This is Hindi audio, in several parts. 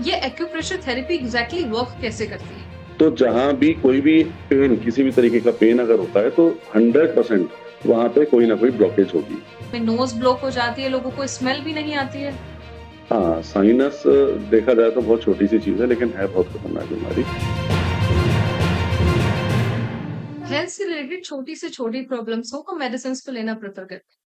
ये एक्यूप्रेशर थेरेपी एग्जैक्टली वर्क कैसे करती है? तो जहाँ भी कोई भी पेन, किसी भी तरीके का पेन अगर होता है तो 100% वहाँ पे कोई ना कोई ब्लॉकेज होगी। में नोज ब्लॉक हो जाती है, लोगों को स्मेल भी नहीं आती है। हाँ, साइनस देखा जाए तो बहुत छोटी-सी चीज़ है लेकिन है बहुत खतरनाक बीमारी। हेल्थ से रिलेटेड छोटी से छोटी प्रॉब्लम्स हो तो मेडिसिन को लेना प्रेफर करते हैं।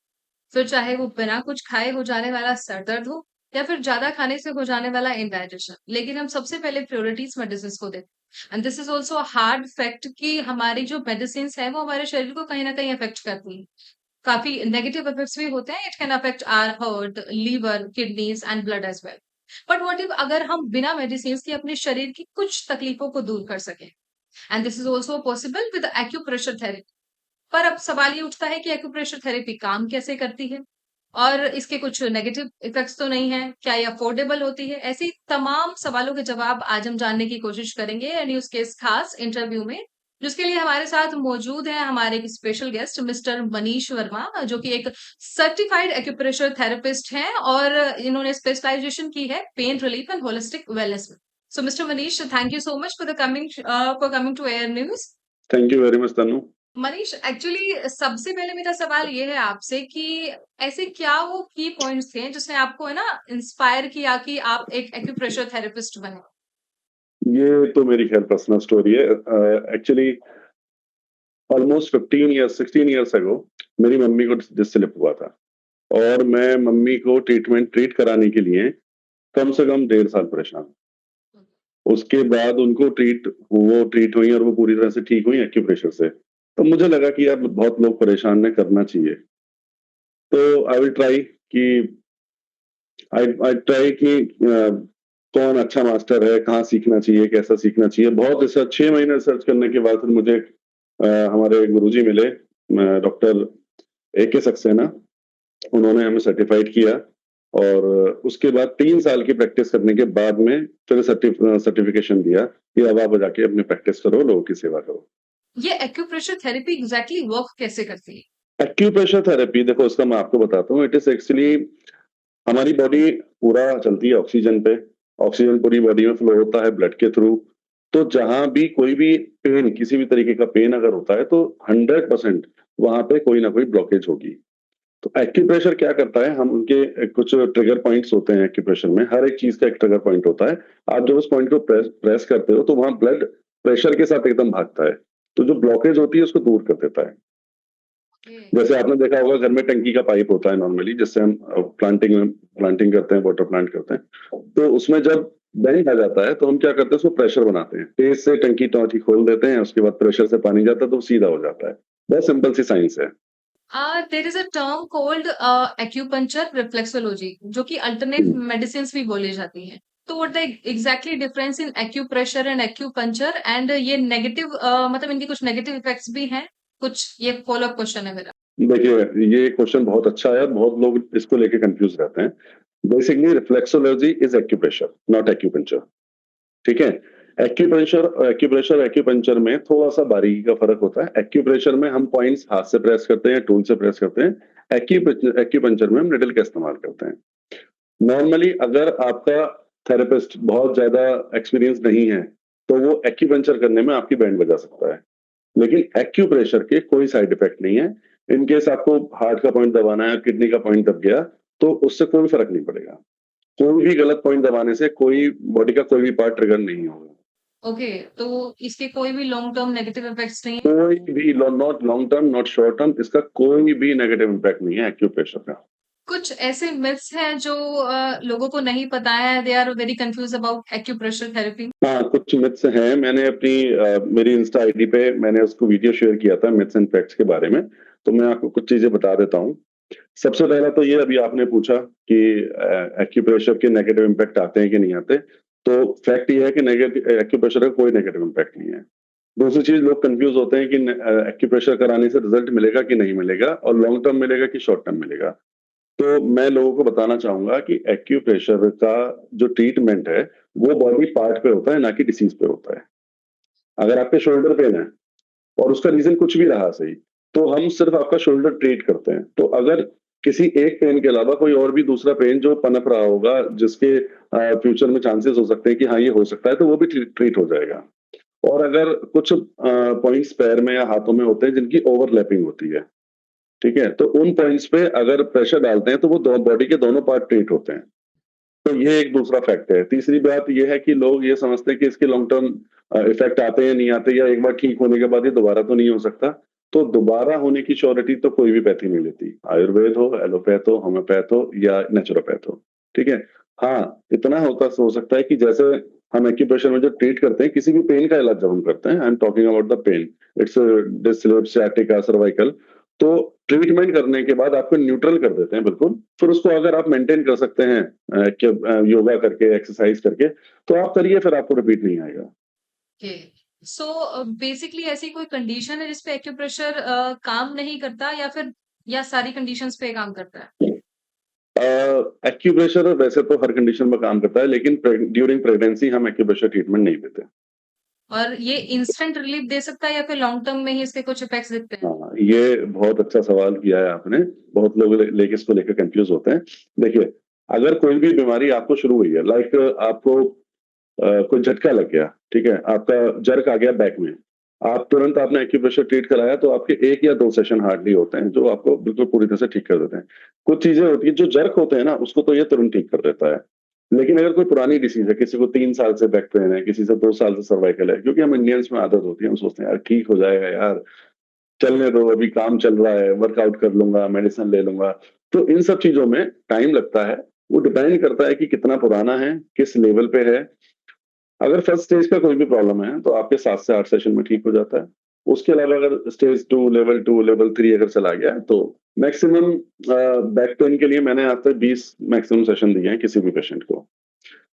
फिर चाहे वो बिना कुछ खाए हो जाने वाला सर दर्द हो या फिर ज्यादा खाने से हो जाने वाला इंडाइजेशन, लेकिन हम सबसे पहले प्रायोरिटीज मेडिसिन को देते हैं। And this is also a hard fact कि हमारी जो मेडिसिन है वो हमारे शरीर को कहीं ना कहीं अफेक्ट करती है। काफी नेगेटिव इफेक्ट्स भी होते हैं। It can affect our heart, liver, kidneys and blood as well. But what if अगर हम बिना मेडिसिन के अपने शरीर की कुछ तकलीफों को दूर कर सके? And this is also possible with acupressure therapy. पर अब सवाल ये उठता है कि एक्यूप्रेशर थेरेपी काम कैसे करती है और इसके कुछ नेगेटिव इफेक्ट्स तो नहीं है? क्या ये अफोर्डेबल होती है? ऐसी तमाम सवालों के जवाब आज हम जानने की कोशिश करेंगे न्यूज के इस खास इंटरव्यू में, जिसके लिए हमारे साथ मौजूद है हमारे एक special guest mister Manish Verma, जो कि एक सर्टिफाइड एक्यूप्रेशर थेरेपिस्ट हैं और इन्होंने स्पेशलाइजेशन की है pain relief and holistic wellness में। So mister Manish, thank you so much for coming to air news. Thank you very much Tannu. Manish, actually सबसे पहले मेरा सवाल ये है आपसे कि ऐसे क्या वो की पॉइंट्स थे जिसने आपको है ना इंस्पायर किया कि आप एक एक्यूप्रेशर थेरेपिस्ट बने? ये तो मेरी ख़ैर पर्सनल स्टोरी है। Actually almost 15 years 16 years ago मेरी मम्मी को डिस्क स्लिप हुआ था और मैं मम्मी को ट्रीट कराने के लिए कम से कम 1.5 साल परेशान। उसके बाद उनको ट्रीट हुई और वो पूरी तरह से ठीक हुई एक्यूप्रेशर से। तो मुझे लगा कि यार बहुत लोग परेशान हैं, करना चाहिए। तो आई विल ट्राई कि आई आई ट्राई कि कौन अच्छा मास्टर है, कहाँ सीखना चाहिए, कैसा सीखना चाहिए। बहुत रिसर्च 6 महीने रिसर्च करने के बाद फिर मुझे हमारे गुरुजी मिले, डॉक्टर एके सक्सेना। उन्होंने हमें सर्टिफाइड किया और उसके बाद 3 साल की प्रैक्टिस करने के बाद में फिर सर्टिफिकेशन दिया कि अब आप जाके अपनी प्रैक्टिस करो, लोगों की सेवा करो। ये एक्यूप्रेशर थेरेपी एग्जैक्टली वर्क कैसे करती है? एक्यूप्रेशर थेरेपी देखो इसका मैं आपको बताता हूँ। इट इज़ एक्चुअली हमारी बॉडी पूरा चलती है ऑक्सीजन पे। ऑक्सीजन पूरी बॉडी में फ्लो होता है ब्लड के थ्रू। तो जहाँ भी कोई भी पेन, किसी भी तरीके का पेन अगर होता है तो 100% वहाँ पे कोई ना कोई ब्लॉकेज होगी। तो एक्यूप्रेशर क्या करता है, हम उनके कुछ ट्रिगर पॉइंट्स होते हैं एक्यूप्रेशर में, हर एक चीज़ का एक ट्रिगर पॉइंट होता है। आप जब उस पॉइंट को प्रेस करते हो तो वहाँ ब्लड प्रेशर के साथ एकदम भागता है। तो जो ब्लॉकेज होती है उसको दूर कर देता है। Okay. जैसे आपने देखा होगा घर में टंकी का पाइप होता है नॉर्मली, जिससे हम प्लांटिंग करते हैं, वाटर प्लांट करते हैं। तो उसमें जब बेंड आ जाता है तो हम क्या करते हैं, उसको प्रेशर बनाते हैं। तेज से टंकी खोल देते हैं, उसके बाद प्रेशर से पानी जाता है तो वो सीधा हो जाता है। बहुत सिंपल सी साइंस है। There is a term called acupuncture reflexology, जो कि अल्टरनेट हुँ। मेडिसिन भी बोली जाती है। तो what the exactly difference in acupressure and acupuncture, and ये नेगेटिव मतलब इनके कुछ नेगेटिव इफेक्ट्स भी हैं कुछ? ये फॉलो अप क्वेश्चन है मेरा। देखिए, ये क्वेश्चन बहुत अच्छा है, बहुत लोग इसको लेके कन्फ्यूज़ रहते हैं। Basically reflexology is acupressure, not acupuncture, ठीक है? एक्यूप्रेशर में थोड़ा-सा बारीकी का फ़र्क होता है। एक्यूप्रेशर में हम पॉइंट्स हाथ से प्रेस करते हैं, टूल से प्रेस करते हैं। एक्यूपंक्चर में हम निडल का इस्तेमाल करते हैं। नॉर्मली अगर आपका थेरेपिस्ट बहुत ज़्यादा एक्सपीरियंस नहीं है, तो वो एक्यूपंक्चर करने में आपकी बैंड बजा सकता है। लेकिन एक्यूप्रेशर के कोई साइड इफेक्ट नहीं है। इन केस आपको हार्ट का पॉइंट दबाना है, किडनी का पॉइंट दब गया, तो उससे कोई फ़र्क नहीं पड़ेगा। कोई भी गलत पॉइंट दबाने से कोई बॉडी का कोई भी पार्ट ट्रिगर नहीं होगा। ओके, तो इसके कोई भी लॉन्ग टर्म नेगेटिव इफेक्ट्स नहीं है? कोई भी not long term, not short term, इसका कोई भी नेगेटिव इम्पैक्ट नहीं है एक्यूप्रेशर का। कुछ ऐसे मिथ्स हैं जो लोगों को नहीं पता है, they are very confuse about acupressure therapy. हाँ, कुछ मिथ्स हैं। मैंने मेरी इंस्टा आईडी पे मैंने उसको वीडियो शेयर किया था मिथ्स एंड फैक्ट्स के बारे में। तो मैं आपको कुछ चीज़ें बता देता हूँ। सबसे पहला तो ये, अभी आपने पूछा कि एक्यूप्रेशर के नेगेटिव इम्पैक्ट आते हैं कि नहीं आते। तो फैक्ट ये है कि एक्यूप्रेशर का कोई नेगेटिव इम्पैक्ट नहीं है। दूसरी चीज़, लोग कन्फ्यूज़ होते हैं कि एक्यूप्रेशर कराने से रिज़ल्ट मिलेगा कि नहीं मिलेगा और लॉन्ग टर्म मिलेगा कि शॉर्ट टर्म मिलेगा। तो मैं लोगों को बताना चाहूँगा कि एक्यूप्रेशर का जो ट्रीटमेंट है, वो बॉडी पार्ट पे होता है, ना कि डिसीज़ पे होता है। अगर आपके शोल्डर पेन है और उसका रीज़न कुछ भी रहा सही, तो हम सिर्फ़ आपका शोल्डर ट्रीट करते हैं। तो अगर किसी एक पेन के अलावा कोई और भी दूसरा पेन जो पनप रहा होगा, जिसके फ्यूचर में चांसेस हो सकते हैं कि हाँ, ये हो सकता है, तो वो भी ट्रीट हो जाएगा। और अगर कुछ पॉइंट्स पैर में या हाथों में होते हैं जिनकी ओवरलैपिंग होती है, ठीक है? तो उन पॉइंट्स पे अगर प्रेशर डालते हैं तो वो दो बॉडी के दोनों पार्ट ट्रीट होते हैं। तो ये एक दूसरा फैक्ट है। तीसरी बात ये है कि लोग ये समझते हैं कि इसके लॉन्ग टर्म इफ़ेक्ट आते हैं, नहीं आते, या एक बार ठीक होने के बाद ये दोबारा तो नहीं हो सकता। तो दोबारा होने की श्योरिटी तो कोई भी पैथी नहीं लेती। आयुर्वेद हो, एलोपैथ हो, होम्योपैथ हो या नेचुरोपैथ हो, ठीक है? हाँ, इतना हो सकता है कि जैसे हम एक्यूप्रेशर में जो ट्रीट करते हैं, किसी भी पेन का इलाज जब हम करते हैं, I am talking about the pain, it's disc, सciatica, सर्वाइकल, तो ट्रीटमेंट करने के बाद आपको न्यूट्रल कर देते हैं बिल्कुल। फिर उसको अगर आप मेंटेन कर सकते हैं योगा करके, एक्सरसाइज करके, तो आप करिए, फिर आपको रिपीट नहीं आएगा। ओके। सो बेसिकली ऐसी कोई कंडीशन है जिसपे एक्यूप्रेशर काम नहीं करता या सारी कंडीशंस पे काम करता है? एक्यूप्रेशर वैसे तो हर कंडीशन में काम करता है, लेकिन ड्यूरिंग प्रेगनेंसी हम एक्यूप्रेशर ट्रीटमेंट नहीं देते। और ये इंस्टेंट रिलीफ दे सकता है या फिर लॉन्ग टर्म में ही इसके कुछ इफेक्ट्स दिखते हैं? हाँ, ये बहुत अच्छा सवाल किया है आपने। बहुत लोग लेके इसको लेकर कंफ्यूज होते हैं। देखिए, अगर कोई भी बीमारी आपको शुरू हुई है, लाइक आपको कोई झटका लग गया, ठीक है? आपका जर्क आ गया बैक में, आप तुरंत आपने एक्यूप्रेशर ट्रीट कराया, तो आपके 1 या 2 सेशन हार्डली होते हैं, जो आपको बिल्कुल पूरी तरह से ठीक कर देते हैं। कुछ चीज़ें होती हैं, जो जर्क होते हैं ना, उसको तो ये तुरंत ठीक कर देता है। लेकिन अगर कोई पुरानी डिसीज़ है, किसी को 3 साल से बैक पेन है, किसी से 2 साल से सर्वाइकल है, क्योंकि हम इंडियंस में आदत होती है, हम सोचते हैं, यार ठीक हो जाएगा यार, चलने दो, अभी काम चल रहा है, वर्कआउट कर लूँगा, मेडिसिन ले लूँगा। तो इन सब चीज़ों में टाइम लगता है। वो डिपेंड करता है कि कितना पुराना है, किस लेवल पे है। अगर फर्स्ट स्टेज का कोई भी प्रॉब्लम है, तो आपके 7 से 8 सेशन में ठीक हो जाता है। उसके अलावा अगर स्टेज 2, लेवल 3 अगर चला गया है, तो मैक्सिमम बैक पेन के लिए मैंने आज तक 20 मैक्सिमम सेशन दिए हैं किसी भी पेशेंट को।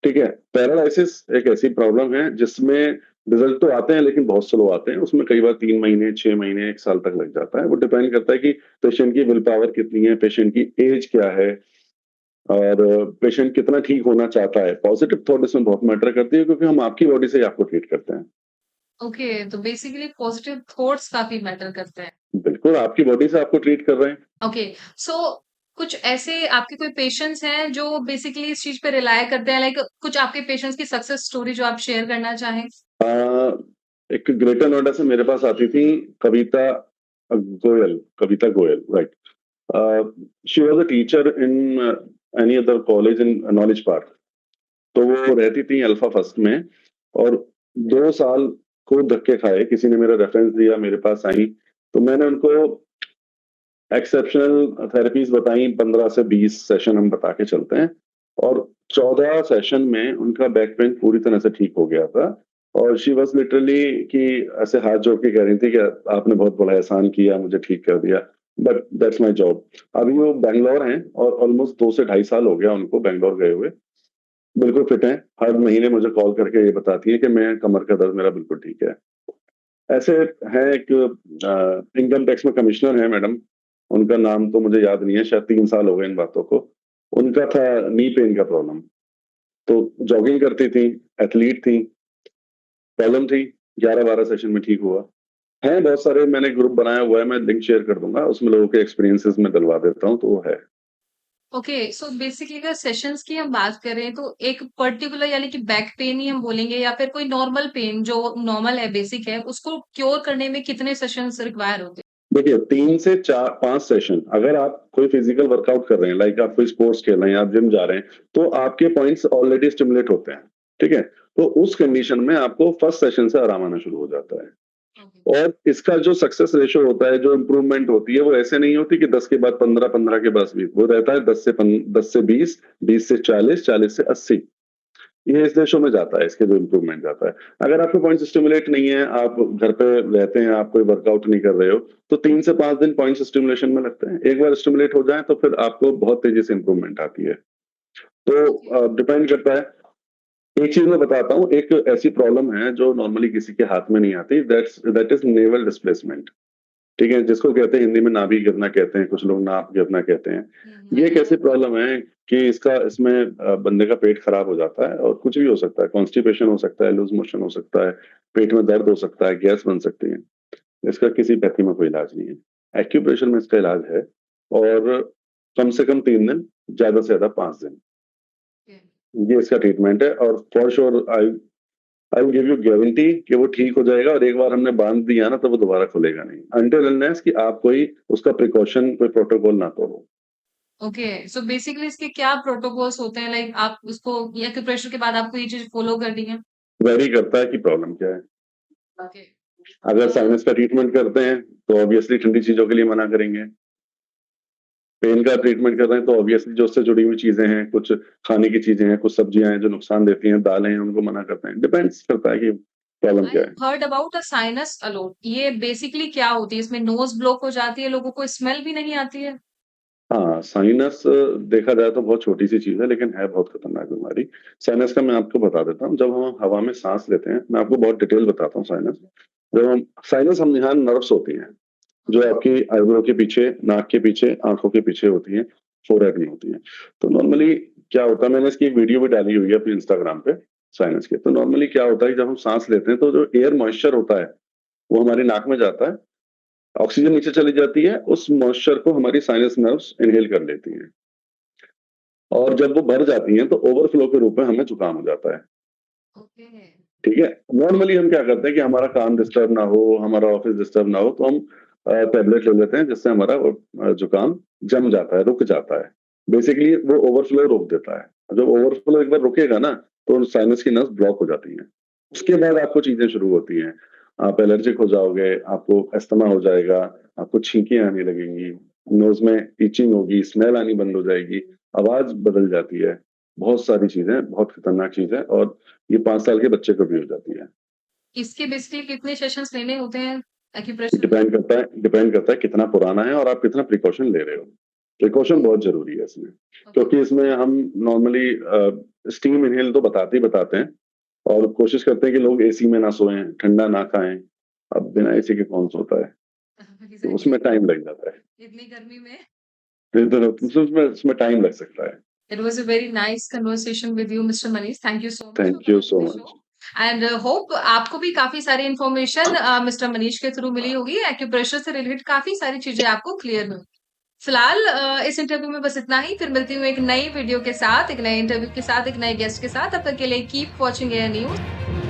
ठीक है? पैरालिसिस एक ऐसी प्रॉब्लम है जिसमें रिजल्ट तो आते हैं, लेकिन बहुत स्लो आते हैं। उसमें कई बार 3 महीने, 6 महीने, 1 साल तक लग जाता है। वो डिपेंड करता है कि पेशेंट की विल पावर कितनी है, पेशेंट की एज क्या है, और पेशेंट कितना ठीक होना चाहता है। पॉजिटिव थॉट इसमें बहुत मैटर करती है, क्योंकि हम आपकी बॉडी से ही आपको ट्रीट करते हैं। ओके, तो बेसिकली पॉजिटिव थॉट्स काफी मैटर करते हैं। बिल्कुल, आपकी बॉडी से आपको ट्रीट कर रहे हैं। ओके, सो कुछ ऐसे आपके कोई पेशेंट्स हैं जो बेसिकली इस चीज पे रिलाय करते हैं, लाइक कुछ आपके पेशेंट्स की सक्सेस स्टोरी जो आप शेयर करना चाहें? अ, एक ग्रेटर नोएडा से मेरे पास आती थी Kavita Kavita Goyal, right. She was a teacher in any other college in Knowledge Park. तो वो रहती थी अल्फा फर्स्ट में, और 2 साल खूब धक्के खाए, किसी ने मेरा रेफरेंस दिया, मेरे पास आईं, तो मैंने उनको एक्सेप्शनल थेरेपीज़ बताई, 15 से 20 सेशन हम बता के चलते हैं, और 14 सेशन में उनका बैक पेन पूरी तरह से ठीक हो गया था। और शी वाज़ लिटरली कि ऐसे हाथ जोड़ के कह रही थी कि आपने बहुत बड़ा एहसान किया, मुझे ठीक कर दिया, बट दैट्स माय जॉब। अभी वो बैंगलोर हैं, और ऑलमोस्ट 2 से ढाई साल हो गया उनको बैंगलोर गए हुए। बिल्कुल फिट हैं, हर महीने मुझे कॉल करके ये बताती हैं कि मैं कमर का दर्द मेरा बिल्कुल ठीक है। ऐसे हैं एक इनकम टैक्स में कमिश्नर हैं मैडम, उनका नाम तो मुझे याद नहीं है, शायद 3 साल हो गए इन बातों को। उनका था नी पेन का प्रॉब्लम, तो जॉगिंग करती थीं, एथलीट थीं, प्रॉब्लम थी, 11-12 सेशन में ठीक हुआ। हैं बहुत सारे, मैंने ग्रुप बनाया हुआ है, मैं लिंक शेयर कर दूँगा, उसमें लोगों के एक्सपीरियंसेस मैं डलवा देता हूँ, तो वो है। ओके, सो बेसिकली अगर सेशंस की हम बात करें तो एक पर्टिकुलर यानी कि बैक पेन ही हम बोलेंगे या फिर कोई नॉर्मल पेन जो नॉर्मल है, बेसिक है, उसको क्योर करने में कितने सेशंस रिक्वायर होते हैं? देखिए, 3 से 5 सेशन, अगर आप कोई फिजिकल वर्कआउट कर रहे हैं, लाइक आप कोई स्पोर्ट्स खेल रहे हैं, आप जिम जा रहे हैं, तो आपके पॉइंट्स ऑलरेडी स्टिमुलेट होते हैं, ठीक है? तो उस कंडीशन में आपको फर्स्ट सेशन से आराम आना शुरू हो जाता है। ओके। और इसका जो सक्सेस रेशियो होता है, जो इम्प्रूवमेंट होती है, वो ऐसे नहीं होती कि 10 के बाद 15, 15 के बाद 20, वो रहता है 10 से 20, 20 से 40, 40 से 80। ये इस रेशियो में जाता है, इसके जो इम्प्रूवमेंट जाता है। अगर आपके पॉइंट्स स्टिमुलेट नहीं है, आप घर पे रहते हैं, आप कोई वर्कआउट नहीं कर रहे हो, तो 3 से 5 दिन पॉइंट्स स्टिमुलेशन में लगते हैं। एक बार स्टिमुलेट हो जाएँ, तो फिर आपको बहुत तेज़ी से इम्प्रूवमेंट आती है। तो ओके। डिपेंड करता है। एक चीज़ मैं बताता हूँ, एक ऐसी प्रॉब्लम है जो नॉर्मली किसी के हाथ में नहीं आती, दैट इज़ नेवल डिस्प्लेसमेंट। ठीक है? जिसको कहते हैं हिंदी में नाभि गिरना कहते हैं, कुछ लोग नाक गिरना कहते हैं। ये एक ऐसी प्रॉब्लम है कि इसमें बंदे का पेट खराब हो जाता है, और कुछ भी हो सकता है, कॉन्स्टिपेशन हो सकता है, लूज़ मोशन हो सकता है, पेट में दर्द हो सकता है, गैस बन सकती है। इसका किसी पैथी में कोई इलाज नहीं है। एक्यूप्रेशर में इसका इलाज है, और कम से कम 3 दिन, ज़्यादा से ज़्यादा 5 दिन। ये इसका ट्रीटमेंट है और for sure I will give you guarantee कि वो ठीक हो जाएगा और एक बार हमने बाँध दिया ना तो वो दोबारा खुलेगा नहीं। अनटिल अनलेस कि आप कोई उसका प्रिकॉशन कोई प्रोटोकॉल ना तोड़ो। ओके, सो बेसिकली इसके क्या प्रोटोकॉल्स होते हैं? लाइक आप उसको एक्यूप्रेशर के बाद आपको ये चीज़ फॉलो करनी है? वेरी करता है कि प्रॉब्लम क्या है। ओके। अगर अ, साइनस का ट्रीटमेंट करते हैं तो ऑब्वियसली ठंडी चीज़ों के लिए मना करेंगे। पेन का ट्रीटमेंट कर रहे हैं तो ऑब्वियसली जो उससे जुड़ी हुई चीज़ें हैं, कुछ खाने की चीज़ें हैं, कुछ सब्जियाँ हैं जो नुकसान देती हैं, दालें हैं उनको मना करते हैं। डिपेंड्स करता है कि प्रॉब्लम आई क्या है। Heard about a sinus alone, ये बेसिकली क्या होती है? इसमें नोज़ ब्लॉक हो जाती है, लोगों को स्मेल भी नहीं आती है? हाँ, साइनस देखा जाए तो बहुत छोटी-सी चीज़ है लेकिन है बहुत खतरनाक बीमारी। साइनस का मैं आपको बता देता हूँ, जब हम हवा में साँस लेते हैं, मैं आपको बहुत डिटेल बताता हूँ साइनस। जब हम साइनस हम यहाँ नर्व्स होती हैं, जो ओके। आपकी आईब्रो के पीछे, नाक के पीछे, आँखों के पीछे होती हैं, फोरहेड में होती हैं। तो नॉर्मली क्या होता है मैंने इसकी एक वीडियो भी डाली हुई है अपने इंस्टाग्राम पे साइनस की। तो नॉर्मली क्या होता है जब हम साँस लेते हैं तो जो एयर मॉइस्चर होता है, वो हमारी नाक में जाता है, ऑक्सीजन नीचे चली जाती है, उस मॉइस्चर को हमारी साइनस नर्व्स इन्हेल कर लेती हैं। और जब वो भर जाती हैं तो ओवरफ्लो के रूप में हमें जुकाम हो जाता है। ओके। ठीक है? नॉर्मली हम क्या करते हैं कि हमारा काम डिस्टर्ब ना हो, हमारा ऑफ़िस डिस्टर्ब ना हो तो हम टैबलेट ले लेते हैं जिससे हमारा जुकाम जम जाता है, रुक जाता है। बेसिकली वो ओवरफ्लो रोक देता है। जब ओवरफ्लो एक बार रुकेगा ना तो साइनस की नस ब्लॉक हो जाती हैं। उसके बाद आपको चीज़ें शुरू होती हैं। आप एलर्जिक हो जाओगे, आपको अस्थमा हो जाएगा, आपको छींकें आने लगेंगी, नोज़ में इचिंग होगी, स्मेल आनी बंद हो जाएगी, आवाज़ बदल जाती है। बहुत सारी चीज़ें, बहुत खतरनाक चीज़ है और ये 5 साल के बच्चे को भी हो जाती है। इसके बेसिकली कितने सेशंस लेने होते हैं एक्यूप्रेशर के? डिपेंड करता है कितना पुराना है और आप कितना प्रिकॉशन ले रहे हो। प्रिकॉशन बहुत ज़रूरी है इसमें, ओके। क्योंकि इसमें हम नॉर्मली स्टीम इन्हेल तो बताते ही बताते हैं और कोशिश करते हैं कि लोग एसी में ना सोएँ, ठंडा ना खाएँ। अब बिना एसी के कौन सोता है? तो एग्ज़ैक्टली। उसमें टाइम लग जाता है। इतनी गर्मी में। तो उसमें टाइम लग सकता है। It was a very nice conversation with you, Mr. Manish. Thank you so much for thank you coming so on the show. Much. And hope आपको भी काफी सारी इन्फॉर्मेशन मिस्टर मनीष के थ्रू मिली होगी। एक्यूप्रेशर से रिलेटेड काफी सारी चीजें आपको क्लियर हुई। फिलहाल इस इंटरव्यू में बस इतना ही। फिर मिलती हूँ एक नई वीडियो के साथ, एक नए इंटरव्यू के साथ, एक नए गेस्ट के साथ। तब तक के लिए कीप वॉचिंग एयर न्यूज।